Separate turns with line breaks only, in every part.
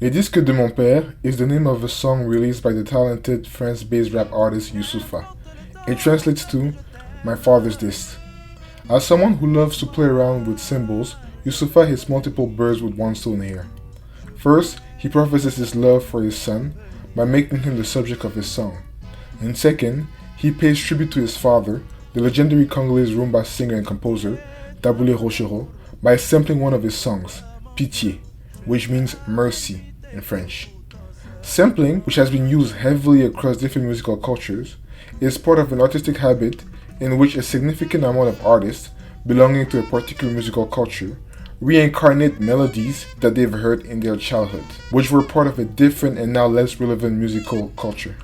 Les Disques de mon père is the name of a song released by the talented France-based rap artist Youssoupha. It translates to My Father's Disc. As someone who loves to play around with symbols, Youssoupha hits multiple birds with one stone here. First, he professes his love for his son by making him the subject of his song. And second, he pays tribute to his father, the legendary Congolese rumba singer and composer, Taboulé Rochereau, by sampling one of his songs, Pitié, which means mercy in French. Sampling, which has been used heavily across different musical cultures, is part of an artistic habit in which a significant amount of artists belonging to a particular musical culture reincarnate melodies that they've heard in their childhood, which were part of a different and now less relevant musical culture.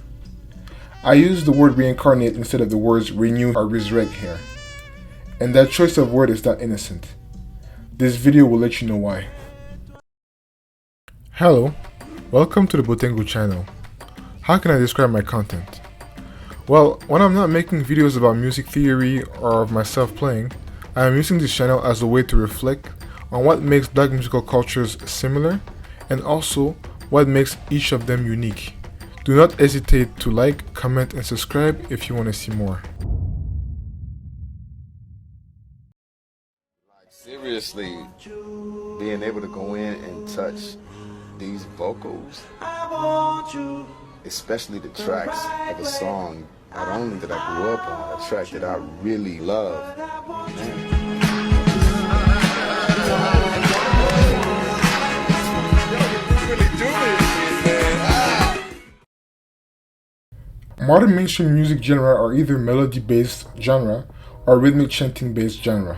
I use the word reincarnate instead of the words renew or resurrect here, and that choice of word is not innocent. This video will let you know why. Hello, welcome to the Botengu channel. How can I describe my content? Well, when I'm not making videos about music theory or of myself playing, I am using this channel as a way to reflect on what makes black musical cultures similar and also what makes each of them unique. Do not hesitate to like, comment, and subscribe if you want to see more.
Seriously, being able to go in and touch these vocals, especially the tracks of a song, not only that I grew up on, a track that I really love.
Modern mainstream music genre are either melody-based genre or rhythmic chanting-based genre.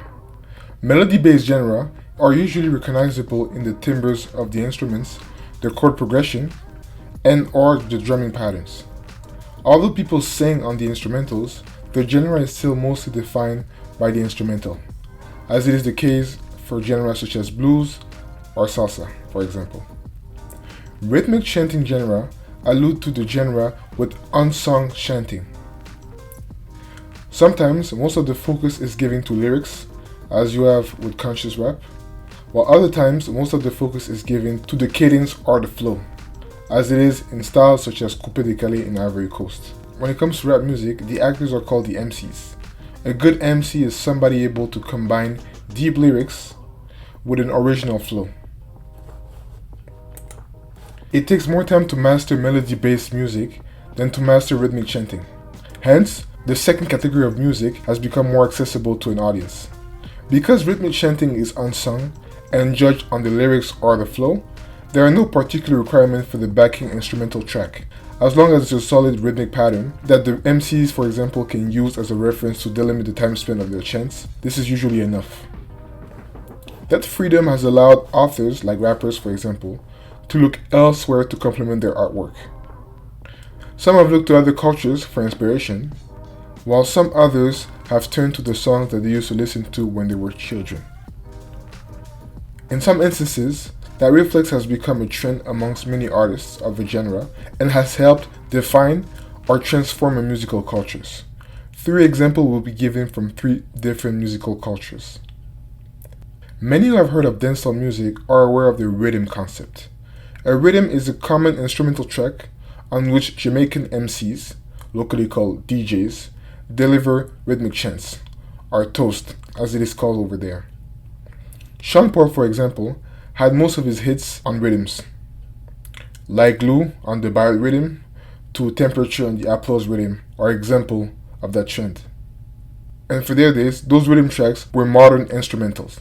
Melody-based genre are usually recognizable in the timbres of the instruments, the chord progression, and or the drumming patterns. Although people sing on the instrumentals, the genre is still mostly defined by the instrumental, as it is the case for genres such as blues or salsa, for example. Rhythmic chanting genre allude to the genre with unsung chanting. Sometimes most of the focus is given to lyrics, as you have with conscious rap, while other times most of the focus is given to the cadence or the flow, as it is in styles such as coupé décalé in Ivory Coast. When it comes to rap music, the actors are called the MCs. A good MC is somebody able to combine deep lyrics with an original flow. It takes more time to master melody-based music than to master rhythmic chanting. Hence, the second category of music has become more accessible to an audience. Because rhythmic chanting is unsung and judged on the lyrics or the flow, there are no particular requirements for the backing instrumental track, as long as it's a solid rhythmic pattern that the MCs, for example, can use as a reference to delimit the time spent of their chants. This is usually enough. That freedom has allowed authors, like rappers for example, to look elsewhere to complement their artwork. Some have looked to other cultures for inspiration, while some others have turned to the songs that they used to listen to when they were children. In some instances, that reflex has become a trend amongst many artists of the genre and has helped define or transform musical cultures. 3 examples will be given from 3 different musical cultures. Many who have heard of dancehall music are aware of the rhythm concept. A rhythm is a common instrumental track on which Jamaican MCs, locally called DJs, deliver rhythmic chants, or toast as it is called over there. Sean Paul, for example, had most of his hits on rhythms, like Glue on the Biot rhythm to Temperature on the Applause rhythm are example of that trend. And for their days, those rhythm tracks were modern instrumentals.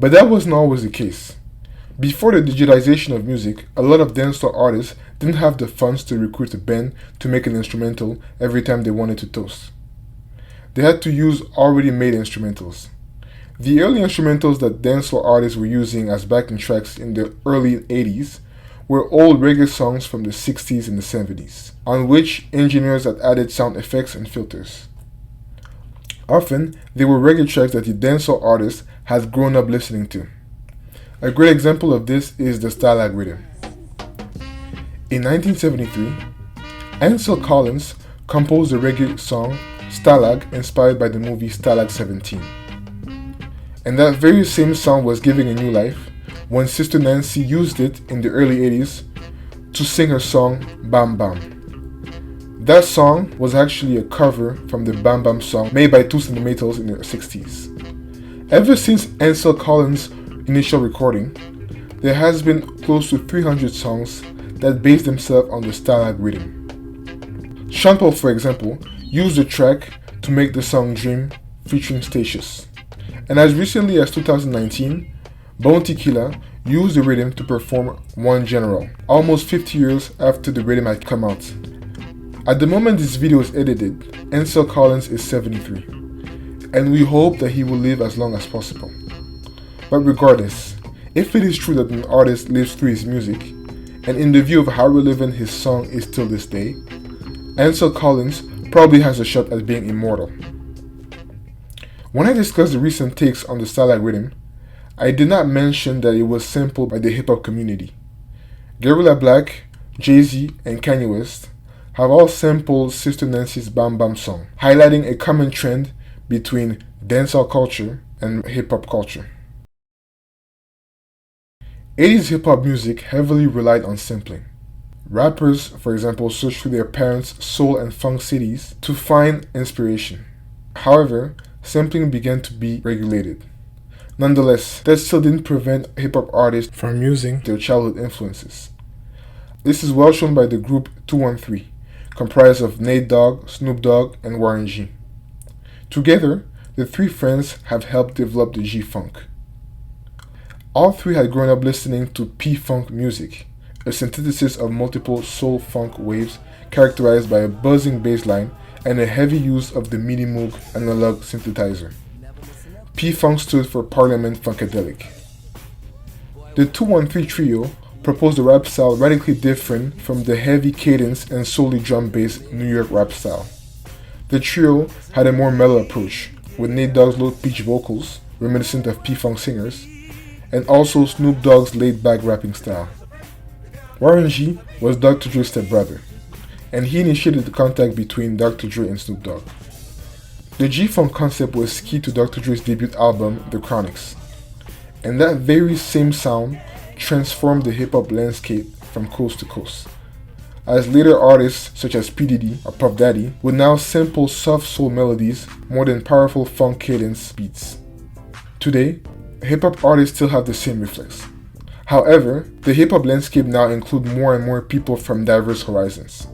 But that wasn't always the case. Before the digitization of music, a lot of dancehall artists didn't have the funds to recruit a band to make an instrumental every time they wanted to toast. They had to use already made instrumentals. The early instrumentals that dancehall artists were using as backing tracks in the early 80s were old reggae songs from the 60s and the 70s, on which engineers had added sound effects and filters. Often, they were reggae tracks that the dancehall artists had grown up listening to. A great example of this is the Stalag rhythm. In 1973, Ansel Collins composed a reggae song, Stalag, inspired by the movie Stalag 17. And that very same song was given a new life when Sister Nancy used it in the early 80s to sing her song Bam Bam. That song was actually a cover from the Bam Bam song made by Two Centimetals in the 60s. Ever since Ansel Collins' initial recording, there has been close to 300 songs that base themselves on the Stalag rhythm. Sean Paul, for example, used the track to make the song Dream featuring Statius. And as recently as 2019, Bounty Killer used the rhythm to perform One General, almost 50 years after the rhythm had come out. At the moment this video is edited, Ansel Collins is 73, and we hope that he will live as long as possible. But regardless, if it is true that an artist lives through his music, and in the view of how relevant his song is till this day, Ansel Collins probably has a shot at being immortal. When I discussed the recent takes on the Stalag rhythm, I did not mention that it was sampled by the hip-hop community. Guerrilla Black, Jay-Z, and Kanye West have all sampled Sister Nancy's Bam Bam song, highlighting a common trend between dancehall culture and hip-hop culture. 80s hip-hop music heavily relied on sampling. Rappers, for example, searched through their parents' soul and funk CDs to find inspiration. However, sampling began to be regulated. Nonetheless, that still didn't prevent hip-hop artists from using their childhood influences. This is well shown by the group 213, comprised of Nate Dogg, Snoop Dogg, and Warren G. Together, the three friends have helped develop the G-Funk. All three had grown up listening to P-Funk music, a synthesis of multiple soul-funk waves characterized by a buzzing bass line and a heavy use of the MIDI Moog analog synthesizer. P-Funk stood for Parliament Funkadelic. The 213 trio proposed a rap style radically different from the heavy cadence and solely drum-based New York rap style. The trio had a more mellow approach, with Nate Dogg's low-pitched vocals, reminiscent of P-Funk singers, and also Snoop Dogg's laid-back rapping style. Warren G was Dr. Dre's stepbrother, and he initiated the contact between Dr. Dre and Snoop Dogg. The G-Funk concept was key to Dr. Dre's debut album, The Chronics, and that very same sound transformed the hip-hop landscape from coast to coast, as later artists such as P. Diddy or Puff Daddy would now sample soft soul melodies more than powerful funk cadence beats. Today, hip-hop artists still have the same reflex. However, the hip-hop landscape now includes more and more people from diverse horizons,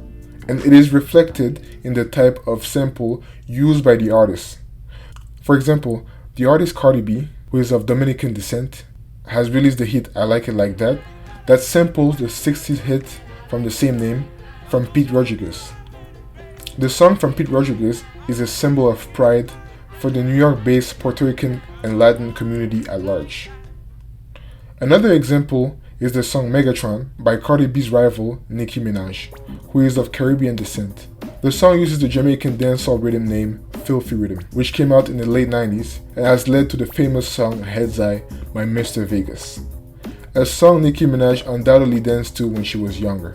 and it is reflected in the type of sample used by the artists. For example, the artist Cardi B, who is of Dominican descent, has released the hit I Like It Like That samples the 60s hit from the same name from Pete Rodriguez. The song from Pete Rodriguez is a symbol of pride for the New York-based Puerto Rican and Latin community at large. Another example is the song Megatron by Cardi B's rival Nicki Minaj, who is of Caribbean descent. The song uses the Jamaican dancehall rhythm name Filthy Rhythm, which came out in the late 90s and has led to the famous song Head's Eye by Mr. Vegas, a song Nicki Minaj undoubtedly danced to when she was younger.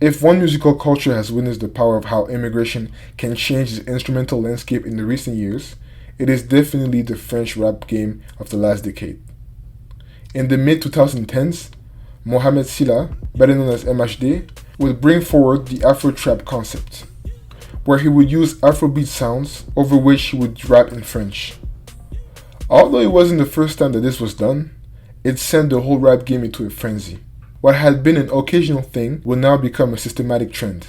If one musical culture has witnessed the power of how immigration can change the instrumental landscape in the recent years, it is definitely the French rap game of the last decade. In the mid-2010s, Mohamed Silla, better known as MHD, would bring forward the Afro-trap concept, where he would use Afrobeat sounds over which he would rap in French. Although it wasn't the first time that this was done, it sent the whole rap game into a frenzy. What had been an occasional thing will now become a systematic trend.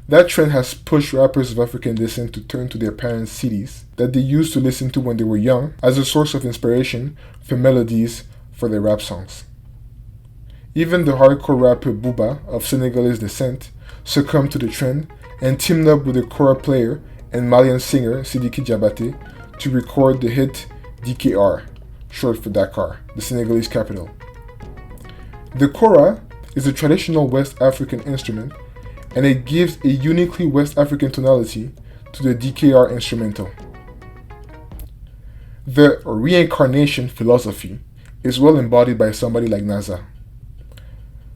That trend has pushed rappers of African descent to turn to their parents' CDs that they used to listen to when they were young as a source of inspiration for melodies for their rap songs. Even the hardcore rapper Booba of Senegalese descent succumbed to the trend and teamed up with a kora player and Malian singer Sidiki Diabaté to record the hit DKR, short for Dakar, the Senegalese capital. The kora is a traditional West African instrument, and it gives a uniquely West African tonality to the DKR instrumental. The reincarnation philosophy is well embodied by somebody like Naza.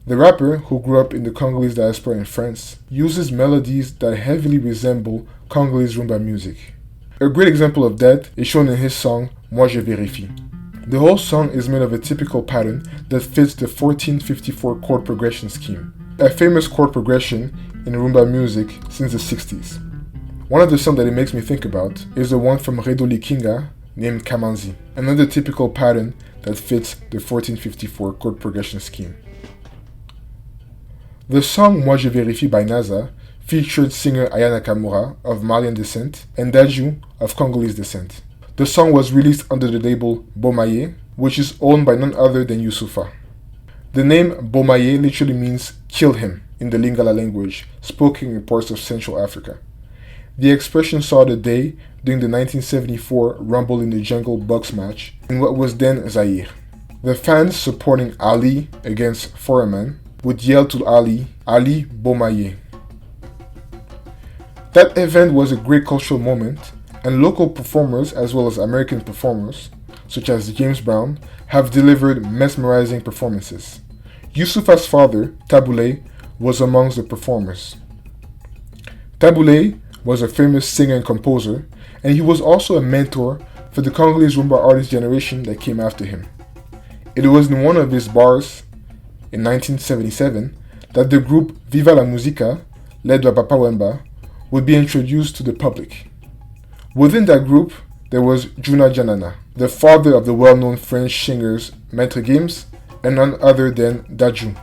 The rapper, who grew up in the Congolese diaspora in France, uses melodies that heavily resemble Congolese rumba music. A great example of that is shown in his song Moi je vérifie. The whole song is made of a typical pattern that fits the 1454 chord progression scheme, a famous chord progression in rumba music since the 60s. One of the songs that it makes me think about is the one from Redo Likinga named Kamanzi, another typical pattern that fits the 1454 chord progression scheme. The song Moi je vérifie by Naza featured singer Aya Nakamura of Malian descent and Daju of Congolese descent. The song was released under the label Bomaye, which is owned by none other than Youssoupha. The name Bomaye literally means kill him in the Lingala language, spoken in parts of Central Africa. The expression saw the day during the 1974 Rumble in the Jungle box match in what was then Zaire. The fans supporting Ali against Foreman would yell to Ali, Ali Bomaye. That event was a great cultural moment, and local performers as well as American performers, such as James Brown, have delivered mesmerizing performances. Youssoupha's father, Taboulé, was amongst the performers. Taboulé was a famous singer and composer, and he was also a mentor for the Congolese rumba artist generation that came after him. It was in one of his bars in 1977 that the group Viva la Musica, led by Papa Wemba, would be introduced to the public. Within that group, there was Juna Janana, the father of the well-known French singers Maître Gims and none other than Daju.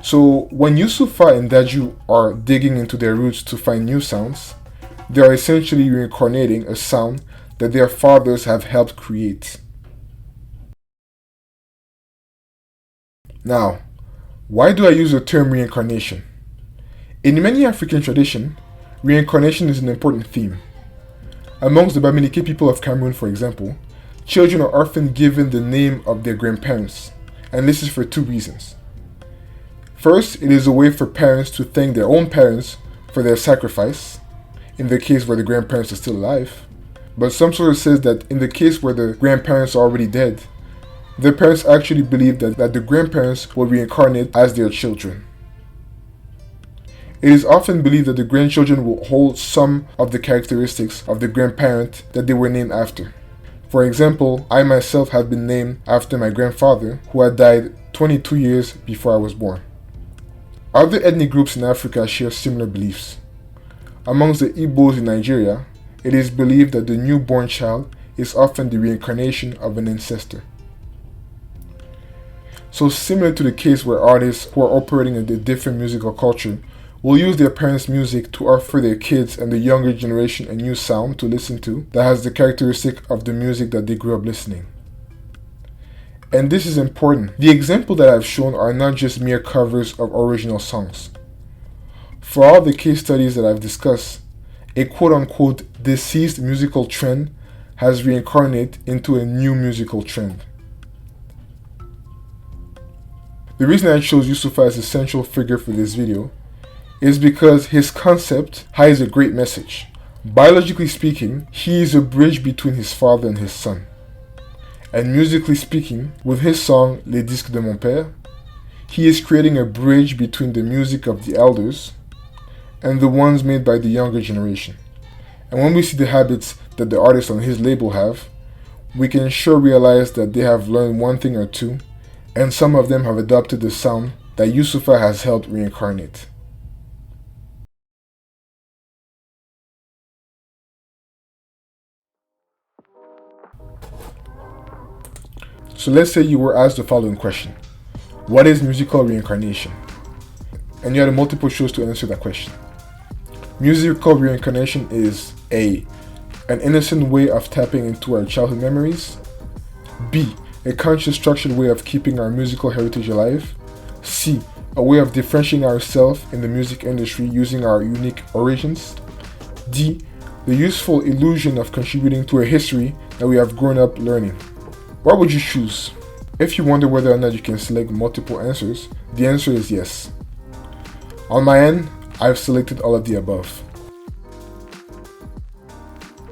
So when Youssoupha and Daju are digging into their roots to find new sounds, they are essentially reincarnating a sound that their fathers have helped create. Now, why do I use the term reincarnation? In many African traditions, reincarnation is an important theme. Amongst the Bamileke people of Cameroon, for example, children are often given the name of their grandparents, and this is for two reasons. First, it is a way for parents to thank their own parents for their sacrifice, in the case where the grandparents are still alive. But some sources says that in the case where the grandparents are already dead, the parents actually believe that the grandparents will reincarnate as their children. It is often believed that the grandchildren will hold some of the characteristics of the grandparent that they were named after. For example, I myself have been named after my grandfather, who had died 22 years before I was born. Other ethnic groups in Africa share similar beliefs. Amongst the Igbos in Nigeria, it is believed that the newborn child is often the reincarnation of an ancestor. So similar to the case where artists who are operating in a different musical culture will use their parents' music to offer their kids and the younger generation a new sound to listen to that has the characteristic of the music that they grew up listening. And this is important. The examples that I've shown are not just mere covers of original songs. For all the case studies that I've discussed, a quote-unquote deceased musical trend has reincarnated into a new musical trend. The reason I chose Youssoupha as a central figure for this video is because his concept hides a great message. Biologically speaking, he is a bridge between his father and his son. And musically speaking, with his song Les Disques de mon Père, he is creating a bridge between the music of the elders and the ones made by the younger generation. And when we see the habits that the artists on his label have, we can sure realize that they have learned one thing or two, and some of them have adopted the sound that Youssoupha has helped reincarnate. So let's say you were asked the following question: what is musical reincarnation? And you had multiple choices to answer that question. Musical reincarnation is A, an innocent way of tapping into our childhood memories. B, a conscious structured way of keeping our musical heritage alive. C, a way of differentiating ourselves in the music industry using our unique origins. D, the useful illusion of contributing to a history that we have grown up learning. What would you choose? If you wonder whether or not you can select multiple answers, the answer is yes. On my end, I've selected all of the above.